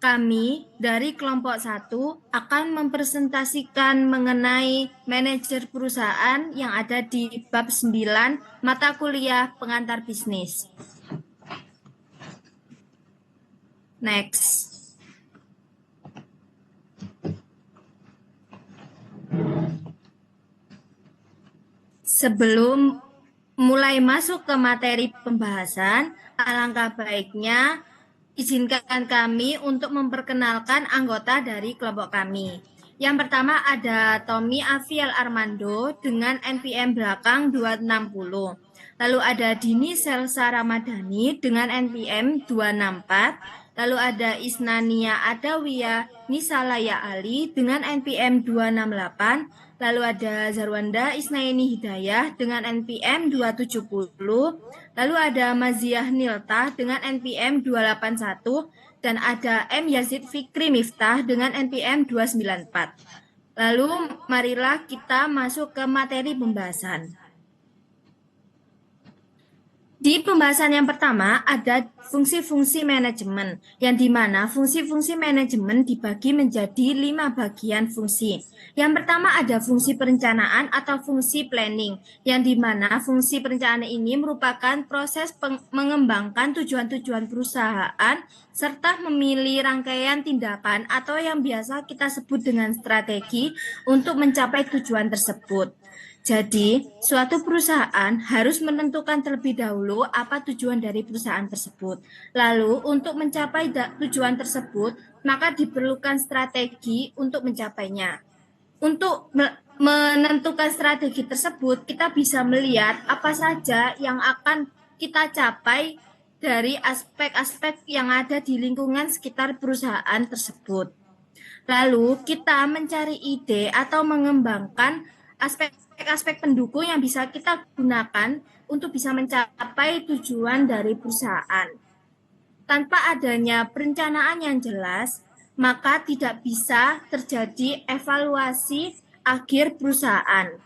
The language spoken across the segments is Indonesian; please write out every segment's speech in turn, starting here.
kami dari kelompok 1 akan mempresentasikan mengenai manajer perusahaan yang ada di bab 9 mata kuliah pengantar bisnis. Next. Sebelum mulai masuk ke materi pembahasan, alangkah baiknya izinkan kami untuk memperkenalkan anggota dari kelompok kami. Yang pertama ada Tommy Aviel Armando dengan NPM belakang 260. Lalu ada Dini Selsa Ramadhani dengan NPM 264. Lalu ada Isnania Adawiyah Nisalaya Ali dengan NPM 268. Lalu ada Zarwanda Isnaini Hidayah dengan NPM 270. Lalu ada Maziah Nilta dengan NPM 281 dan ada M Yazid Fikri Miftah dengan NPM 294. Lalu marilah kita masuk ke materi pembahasan. Di pembahasan yang pertama ada fungsi-fungsi manajemen, yang dimana fungsi-fungsi manajemen dibagi menjadi 5 bagian fungsi. Yang pertama ada fungsi perencanaan atau fungsi planning, yang dimana fungsi perencanaan ini merupakan proses mengembangkan tujuan-tujuan perusahaan serta memilih rangkaian tindakan atau yang biasa kita sebut dengan strategi untuk mencapai tujuan tersebut. Jadi, suatu perusahaan harus menentukan terlebih dahulu apa tujuan dari perusahaan tersebut. Lalu, untuk mencapai tujuan tersebut, maka diperlukan strategi untuk mencapainya. Untuk menentukan strategi tersebut, kita bisa melihat apa saja yang akan kita capai dari aspek-aspek yang ada di lingkungan sekitar perusahaan tersebut. Lalu, kita mencari ide atau mengembangkan aspek pendukung yang bisa kita gunakan untuk bisa mencapai tujuan dari perusahaan. Tanpa adanya perencanaan yang jelas, maka tidak bisa terjadi evaluasi akhir perusahaan.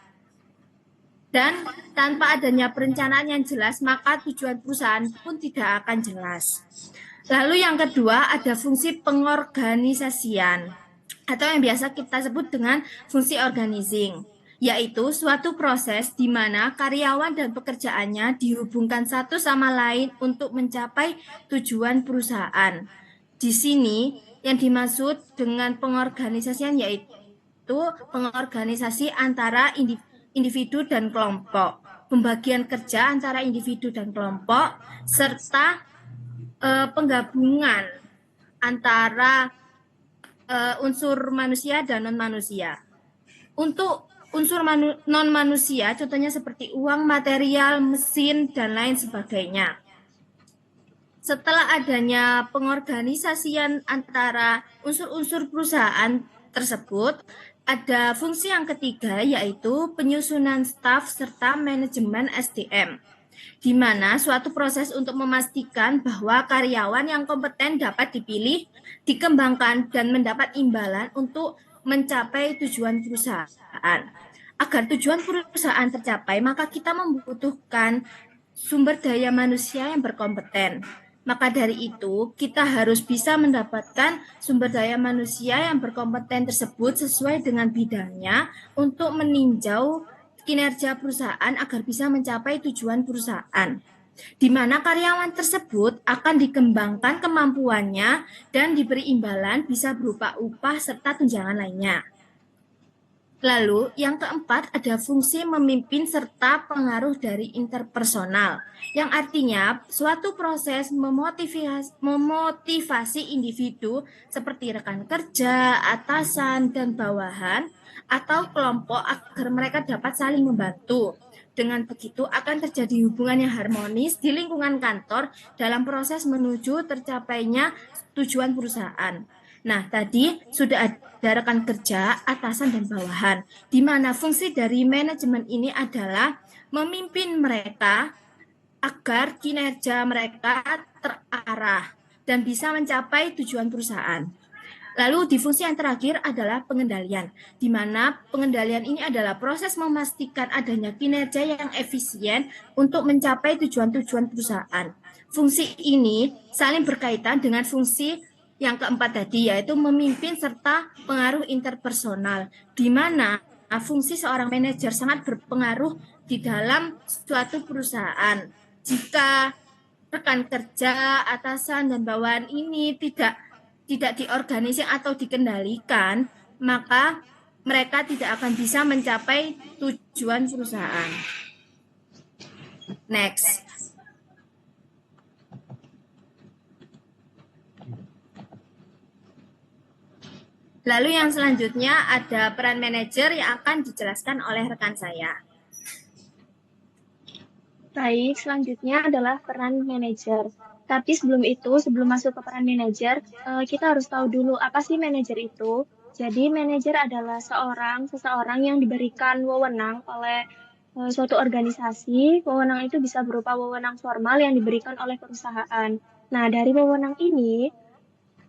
Dan tanpa adanya perencanaan yang jelas, maka tujuan perusahaan pun tidak akan jelas. Lalu yang kedua ada fungsi pengorganisasian atau yang biasa kita sebut dengan fungsi organizing, yaitu suatu proses di mana karyawan dan pekerjaannya dihubungkan satu sama lain untuk mencapai tujuan perusahaan. Di sini yang dimaksud dengan pengorganisasian yaitu pengorganisasi antara individu dan kelompok, pembagian kerja antara individu dan kelompok, serta penggabungan antara unsur manusia dan non-manusia. Untuk unsur non-manusia, contohnya seperti uang, material, mesin, dan lain sebagainya. Setelah adanya pengorganisasian antara unsur-unsur perusahaan tersebut, ada fungsi yang ketiga yaitu penyusunan staf serta manajemen SDM, di mana suatu proses untuk memastikan bahwa karyawan yang kompeten dapat dipilih, dikembangkan, dan mendapat imbalan untuk mencapai tujuan perusahaan. Agar tujuan perusahaan tercapai, maka kita membutuhkan sumber daya manusia yang berkompeten. Maka dari itu, kita harus bisa mendapatkan sumber daya manusia yang berkompeten tersebut sesuai dengan bidangnya untuk meninjau kinerja perusahaan agar bisa mencapai tujuan perusahaan, di mana karyawan tersebut akan dikembangkan kemampuannya dan diberi imbalan bisa berupa upah serta tunjangan lainnya. Lalu yang keempat ada fungsi memimpin serta pengaruh dari interpersonal, yang artinya suatu proses memotivasi individu seperti rekan kerja, atasan, dan bawahan atau kelompok agar mereka dapat saling membantu. Dengan begitu akan terjadi hubungan yang harmonis di lingkungan kantor dalam proses menuju tercapainya tujuan perusahaan. Nah, tadi sudah ada rekan kerja, atasan, dan bawahan, di mana fungsi dari manajemen ini adalah memimpin mereka agar kinerja mereka terarah dan bisa mencapai tujuan perusahaan. Lalu di fungsi yang terakhir adalah pengendalian, di mana pengendalian ini adalah proses memastikan adanya kinerja yang efisien untuk mencapai tujuan-tujuan perusahaan. Fungsi ini saling berkaitan dengan fungsi Yang keempat tadi yaitu memimpin serta pengaruh interpersonal, di mana fungsi seorang manajer sangat berpengaruh di dalam suatu perusahaan. Jika rekan kerja, atasan dan bawahan ini tidak diorganisir atau dikendalikan, maka mereka tidak akan bisa mencapai tujuan perusahaan. Next. Lalu yang selanjutnya ada peran manajer yang akan dijelaskan oleh rekan saya. Baik, selanjutnya adalah peran manajer. Tapi sebelum itu, sebelum masuk ke peran manajer, kita harus tahu dulu apa sih manajer itu. Jadi, manajer adalah seseorang yang diberikan wewenang oleh suatu organisasi. Wewenang itu bisa berupa wewenang formal yang diberikan oleh perusahaan. Nah, dari wewenang ini,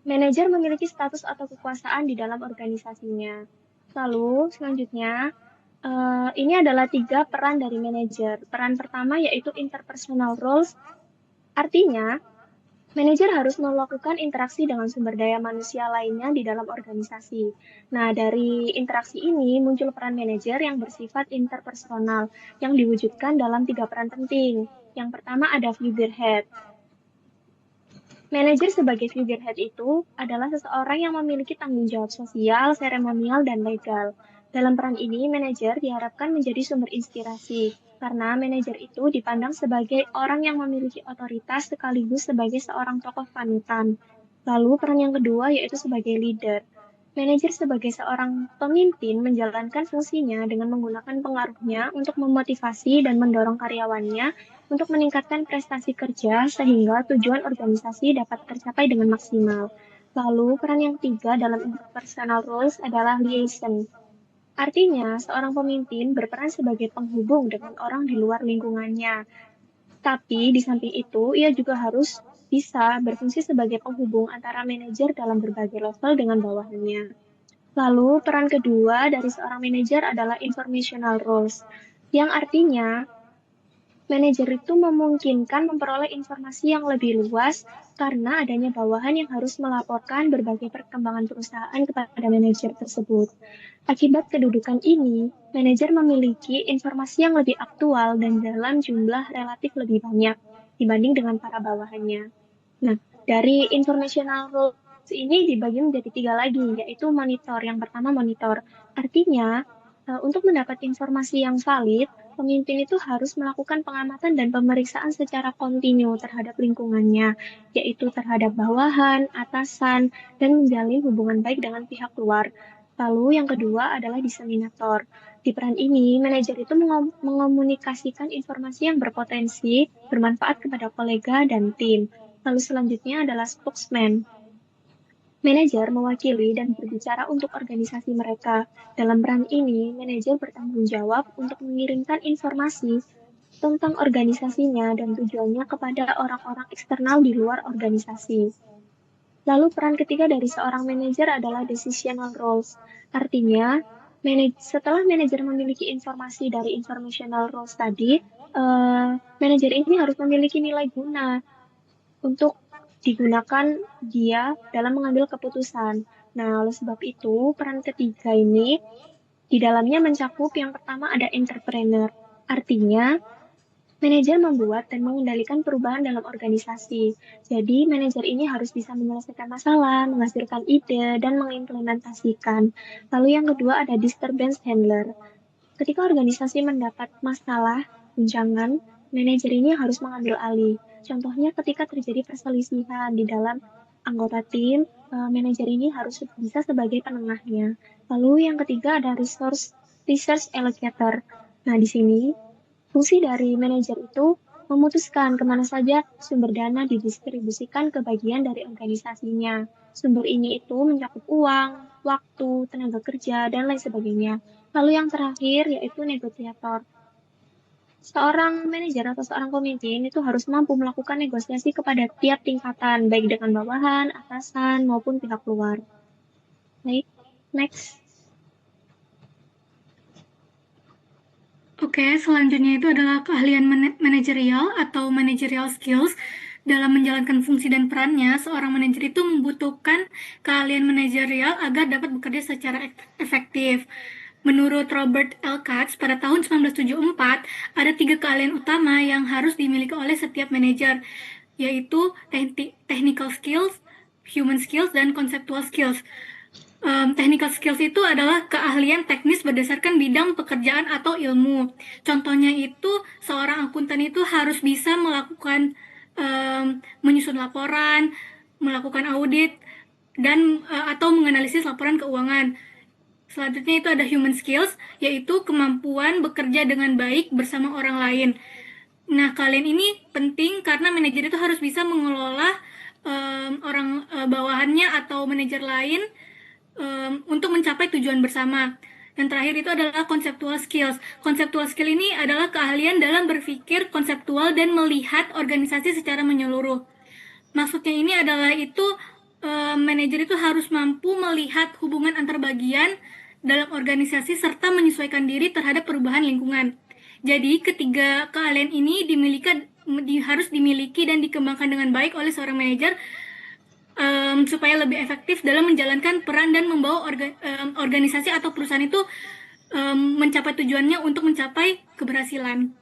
manajer memiliki status atau kekuasaan di dalam organisasinya. Lalu, selanjutnya, ini adalah 3 peran dari manajer. Peran pertama yaitu interpersonal roles, artinya manajer harus melakukan interaksi dengan sumber daya manusia lainnya di dalam organisasi. Nah, dari interaksi ini muncul peran manajer yang bersifat interpersonal yang diwujudkan dalam 3 peran penting. Yang pertama ada figurehead. Manajer sebagai figurehead itu adalah seseorang yang memiliki tanggung jawab sosial, seremonial, dan legal. Dalam peran ini, manajer diharapkan menjadi sumber inspirasi, karena manajer itu dipandang sebagai orang yang memiliki otoritas sekaligus sebagai seorang tokoh panutan. Lalu peran yang kedua yaitu sebagai leader. Manajer sebagai seorang pemimpin menjalankan fungsinya dengan menggunakan pengaruhnya untuk memotivasi dan mendorong karyawannya untuk meningkatkan prestasi kerja sehingga tujuan organisasi dapat tercapai dengan maksimal. Lalu, peran yang ketiga dalam interpersonal roles adalah liaison. Artinya, seorang pemimpin berperan sebagai penghubung dengan orang di luar lingkungannya. Tapi di samping itu, ia juga harus bisa berfungsi sebagai penghubung antara manajer dalam berbagai level dengan bawahannya. Lalu, peran kedua dari seorang manajer adalah informational roles, yang artinya manajer itu memungkinkan memperoleh informasi yang lebih luas karena adanya bawahan yang harus melaporkan berbagai perkembangan perusahaan kepada manajer tersebut. Akibat kedudukan ini, manajer memiliki informasi yang lebih aktual dan dalam jumlah relatif lebih banyak dibanding dengan para bawahannya. Nah, dari informational rules ini dibagi menjadi 3 lagi, yaitu monitor. Yang pertama monitor. Artinya, untuk mendapat informasi yang valid, pemimpin itu harus melakukan pengamatan dan pemeriksaan secara kontinu terhadap lingkungannya, yaitu terhadap bawahan, atasan, dan menjalin hubungan baik dengan pihak luar. Lalu yang kedua adalah diseminator. Di peran ini, manajer itu mengomunikasikan informasi yang berpotensi bermanfaat kepada kolega dan tim. Lalu selanjutnya adalah spokesman. Manajer mewakili dan berbicara untuk organisasi mereka. Dalam peran ini, manajer bertanggung jawab untuk mengirimkan informasi tentang organisasinya dan tujuannya kepada orang-orang eksternal di luar organisasi. Lalu peran ketiga dari seorang manajer adalah decisional roles. Artinya, setelah manajer memiliki informasi dari informational roles tadi, manajer ini harus memiliki nilai guna untuk digunakan dia dalam mengambil keputusan. Nah, oleh sebab itu, peran ketiga ini di dalamnya mencakup yang pertama ada entrepreneur. Artinya, manajer membuat dan mengendalikan perubahan dalam organisasi. Jadi, manajer ini harus bisa menyelesaikan masalah, menghasilkan ide, dan mengimplementasikan. Lalu yang kedua ada disturbance handler. Ketika organisasi mendapat masalah, guncangan, manajer ini harus mengambil alih. Contohnya ketika terjadi perselisihan di dalam anggota tim, manajer ini harus bisa sebagai penengahnya. Lalu yang ketiga ada research allocator. Nah, di sini fungsi dari manajer itu memutuskan kemana saja sumber dana didistribusikan ke bagian dari organisasinya. Sumber ini itu mencakup uang, waktu, tenaga kerja, dan lain sebagainya. Lalu yang terakhir yaitu negosiator. Seorang manajer atau seorang pemimpin itu harus mampu melakukan negosiasi kepada tiap tingkatan, baik dengan bawahan, atasan, maupun pihak luar. Baik, next. Oke, selanjutnya itu adalah keahlian manajerial atau managerial skills. Dalam menjalankan fungsi dan perannya, seorang manajer itu membutuhkan keahlian manajerial agar dapat bekerja secara efektif. Menurut Robert L. Katz, pada tahun 1974, ada 3 keahlian utama yang harus dimiliki oleh setiap manajer, yaitu technical skills, human skills, dan conceptual skills. Technical skills itu adalah keahlian teknis berdasarkan bidang pekerjaan atau ilmu. Contohnya itu seorang akuntan itu harus bisa melakukan menyusun laporan, melakukan audit, dan atau menganalisis laporan keuangan. Selanjutnya itu ada human skills, yaitu kemampuan bekerja dengan baik bersama orang lain. Nah, kalian ini penting karena manajer itu harus bisa mengelola orang bawahannya atau manajer lain untuk mencapai tujuan bersama. Dan terakhir itu adalah conceptual skills. Conceptual skill ini adalah keahlian dalam berpikir konseptual dan melihat organisasi secara menyeluruh. Maksudnya ini adalah itu manajer itu harus mampu melihat hubungan antar bagian dalam organisasi serta menyesuaikan diri terhadap perubahan lingkungan. Jadi ketiga keahlian ini harus dimiliki dan dikembangkan dengan baik oleh seorang manajer supaya lebih efektif dalam menjalankan peran dan membawa organisasi atau perusahaan itu mencapai tujuannya untuk mencapai keberhasilan.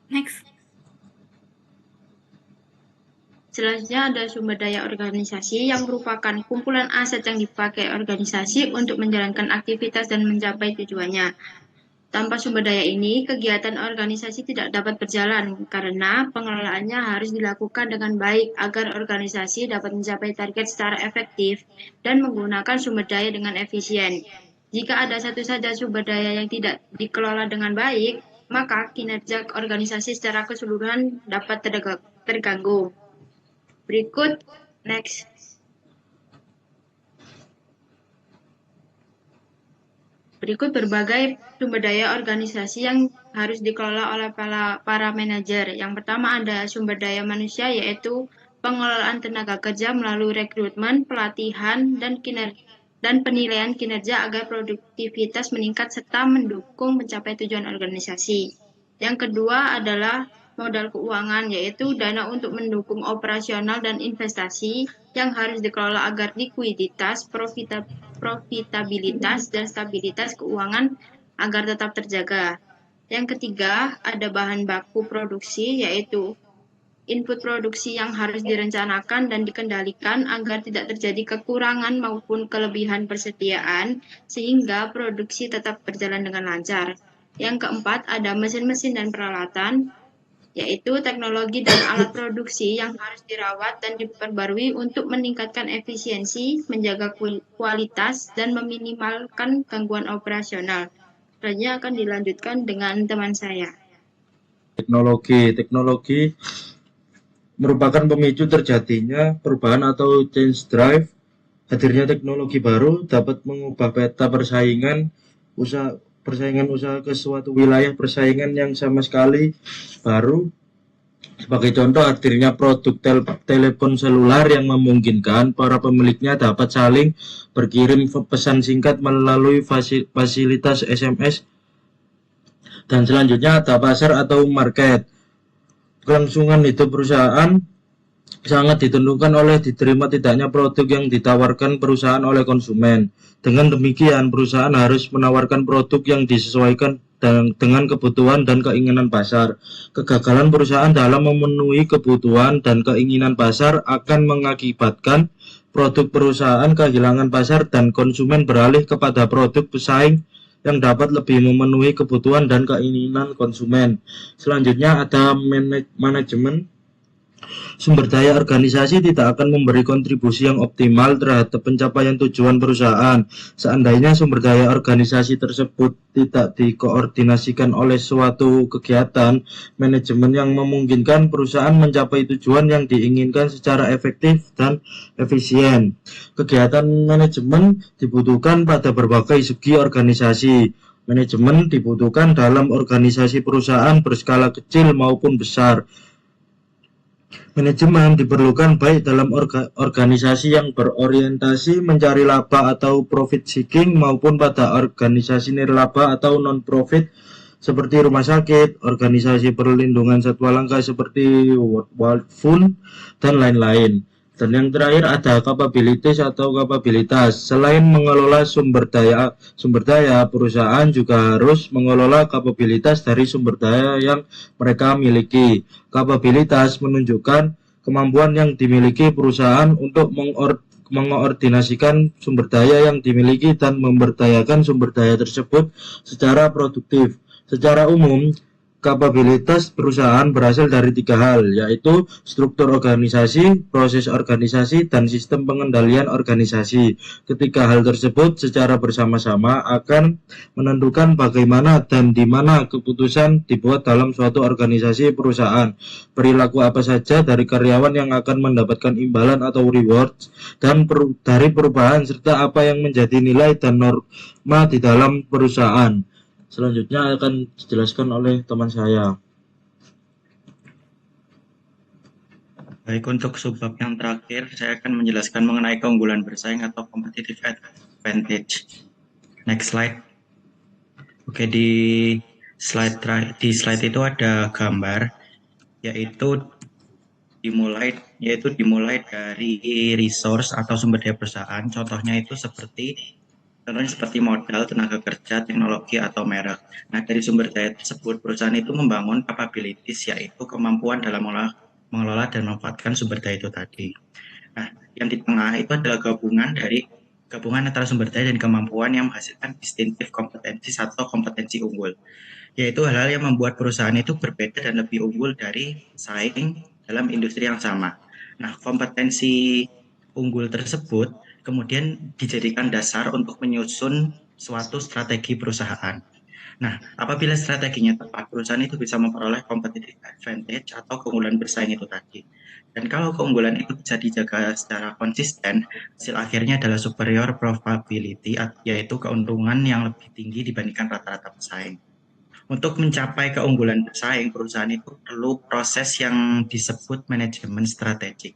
Next. Selanjutnya ada sumber daya organisasi yang merupakan kumpulan aset yang dipakai organisasi untuk menjalankan aktivitas dan mencapai tujuannya. Tanpa sumber daya ini, kegiatan organisasi tidak dapat berjalan karena pengelolaannya harus dilakukan dengan baik agar organisasi dapat mencapai target secara efektif dan menggunakan sumber daya dengan efisien. Jika ada satu saja sumber daya yang tidak dikelola dengan baik, maka kinerja organisasi secara keseluruhan dapat terganggu. Berikut, next. Berikut berbagai sumber daya organisasi yang harus dikelola oleh para manajer. Yang pertama ada sumber daya manusia, yaitu pengelolaan tenaga kerja melalui rekrutmen, pelatihan, dan penilaian kinerja agar produktivitas meningkat serta mendukung mencapai tujuan organisasi. Yang kedua adalah modal keuangan, yaitu dana untuk mendukung operasional dan investasi yang harus dikelola agar likuiditas, profitabilitas, dan stabilitas keuangan agar tetap terjaga. Yang ketiga, ada bahan baku produksi, yaitu input produksi yang harus direncanakan dan dikendalikan agar tidak terjadi kekurangan maupun kelebihan persediaan, sehingga produksi tetap berjalan dengan lancar. Yang keempat, ada mesin-mesin dan peralatan, yaitu teknologi dan alat produksi yang harus dirawat dan diperbarui untuk meningkatkan efisiensi, menjaga kualitas, dan meminimalkan gangguan operasional. Selanjutnya akan dilanjutkan dengan teman saya. Teknologi merupakan pemicu terjadinya perubahan atau change drive. Hadirnya teknologi baru dapat mengubah peta persaingan usaha ke suatu wilayah persaingan yang sama sekali baru. Sebagai contoh, hadirnya produk telepon seluler yang memungkinkan para pemiliknya dapat saling berkirim pesan singkat melalui fasilitas SMS. Dan selanjutnya ada pasar atau market. Kelangsungan hidup perusahaan sangat ditentukan oleh diterima tidaknya produk yang ditawarkan perusahaan oleh konsumen. Dengan demikian, perusahaan harus menawarkan produk yang disesuaikan dengan kebutuhan dan keinginan pasar. Kegagalan perusahaan dalam memenuhi kebutuhan dan keinginan pasar akan mengakibatkan produk perusahaan kehilangan pasar dan konsumen beralih kepada produk pesaing yang dapat lebih memenuhi kebutuhan dan keinginan konsumen. Selanjutnya ada manajemen. Sumber daya organisasi tidak akan memberi kontribusi yang optimal terhadap pencapaian tujuan perusahaan seandainya sumber daya organisasi tersebut tidak dikoordinasikan oleh suatu kegiatan manajemen yang memungkinkan perusahaan mencapai tujuan yang diinginkan secara efektif dan efisien. Kegiatan manajemen dibutuhkan pada berbagai segi organisasi. Manajemen dibutuhkan dalam organisasi perusahaan berskala kecil maupun besar. Manajemen diperlukan baik dalam organisasi yang berorientasi mencari laba atau profit seeking maupun pada organisasi nirlaba atau non-profit seperti rumah sakit, organisasi perlindungan satwa langka seperti World Wide Fund, dan lain-lain. Dan yang terakhir ada capabilities atau kapabilitas. Selain mengelola sumber daya, perusahaan juga harus mengelola kapabilitas dari sumber daya yang mereka miliki. Kapabilitas menunjukkan kemampuan yang dimiliki perusahaan untuk mengoordinasikan sumber daya yang dimiliki dan memberdayakan sumber daya tersebut secara produktif. Secara umum, kapabilitas perusahaan berasal dari 3 hal, yaitu struktur organisasi, proses organisasi, dan sistem pengendalian organisasi. Ketiga hal tersebut secara bersama-sama akan menentukan bagaimana dan di mana keputusan dibuat dalam suatu organisasi perusahaan. Perilaku apa saja dari karyawan yang akan mendapatkan imbalan atau rewards, dan dari perubahan, serta apa yang menjadi nilai dan norma di dalam perusahaan. Selanjutnya akan dijelaskan oleh teman saya. Baik, untuk subbab yang terakhir, saya akan menjelaskan mengenai keunggulan bersaing atau competitive advantage. Next slide. Oke, di slide itu ada gambar, yaitu dimulai dari resource atau sumber daya perusahaan. Contohnya itu seperti modal, tenaga kerja, teknologi, atau merek. Nah, dari sumber daya tersebut, perusahaan itu membangun capabilities, yaitu kemampuan dalam mengelola dan memanfaatkan sumber daya itu tadi. Nah, yang di tengah itu adalah gabungan antara sumber daya dan kemampuan yang menghasilkan distinctive competencies atau kompetensi unggul, yaitu hal-hal yang membuat perusahaan itu berbeda dan lebih unggul dari saing dalam industri yang sama. Nah, kompetensi unggul tersebut kemudian dijadikan dasar untuk menyusun suatu strategi perusahaan. Nah, apabila strateginya tepat, perusahaan itu bisa memperoleh competitive advantage atau keunggulan bersaing itu tadi. Dan kalau keunggulan itu bisa dijaga secara konsisten, hasil akhirnya adalah superior profitability, yaitu keuntungan yang lebih tinggi dibandingkan rata-rata pesaing. Untuk mencapai keunggulan bersaing, perusahaan itu perlu proses yang disebut manajemen strategik,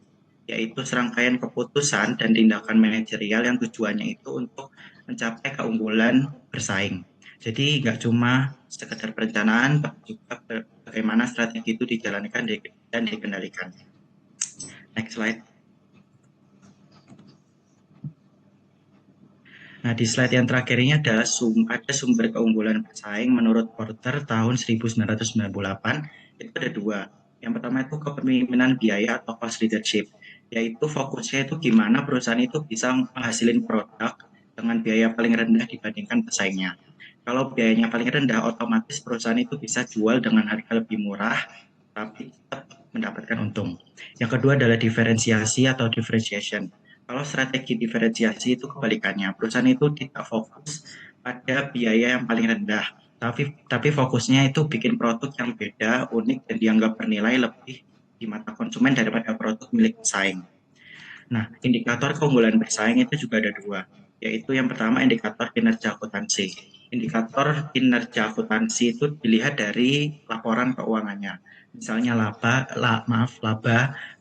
yaitu serangkaian keputusan dan tindakan manajerial yang tujuannya itu untuk mencapai keunggulan bersaing. Jadi nggak cuma sekedar perencanaan, tapi juga bagaimana strategi itu dijalankan dan dikendalikan. Next slide. Nah, di slide yang terakhir ini ada sumber keunggulan bersaing menurut Porter tahun 1998. Itu ada 2. Yang pertama itu kepemimpinan biaya atau cost leadership, yaitu fokusnya itu gimana perusahaan itu bisa menghasilkan produk dengan biaya paling rendah dibandingkan pesaingnya. Kalau biayanya paling rendah, otomatis perusahaan itu bisa jual dengan harga lebih murah, tapi tetap mendapatkan untung. Yang kedua adalah diferensiasi atau differentiation. Kalau strategi diferensiasi itu kebalikannya, perusahaan itu tidak fokus pada biaya yang paling rendah, tapi fokusnya itu bikin produk yang beda, unik, dan dianggap bernilai lebih di mata konsumen daripada produk milik pesaing. Nah, indikator keunggulan bersaing itu juga ada 2, yaitu yang pertama indikator kinerja akuntansi. Indikator kinerja akuntansi itu dilihat dari laporan keuangannya, misalnya laba,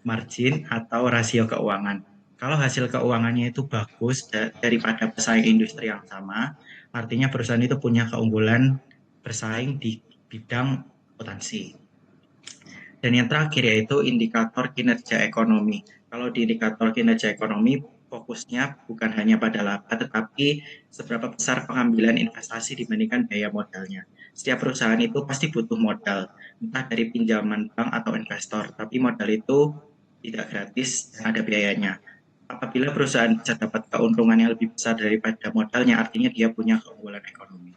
margin, atau rasio keuangan. Kalau hasil keuangannya itu bagus daripada pesaing industri yang sama, artinya perusahaan itu punya keunggulan bersaing di bidang akuntansi. Dan yang terakhir yaitu indikator kinerja ekonomi. Kalau di indikator kinerja ekonomi, fokusnya bukan hanya pada laba, tetapi seberapa besar pengambilan investasi dibandingkan biaya modalnya. Setiap perusahaan itu pasti butuh modal, entah dari pinjaman bank atau investor, tapi modal itu tidak gratis dan ada biayanya. Apabila perusahaan bisa dapat keuntungan yang lebih besar daripada modalnya, artinya dia punya keunggulan ekonomi.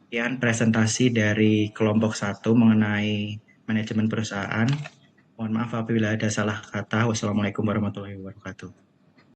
Sekian presentasi dari kelompok 1 mengenai manajemen perusahaan. Mohon maaf apabila ada salah kata. Wassalamualaikum warahmatullahi wabarakatuh.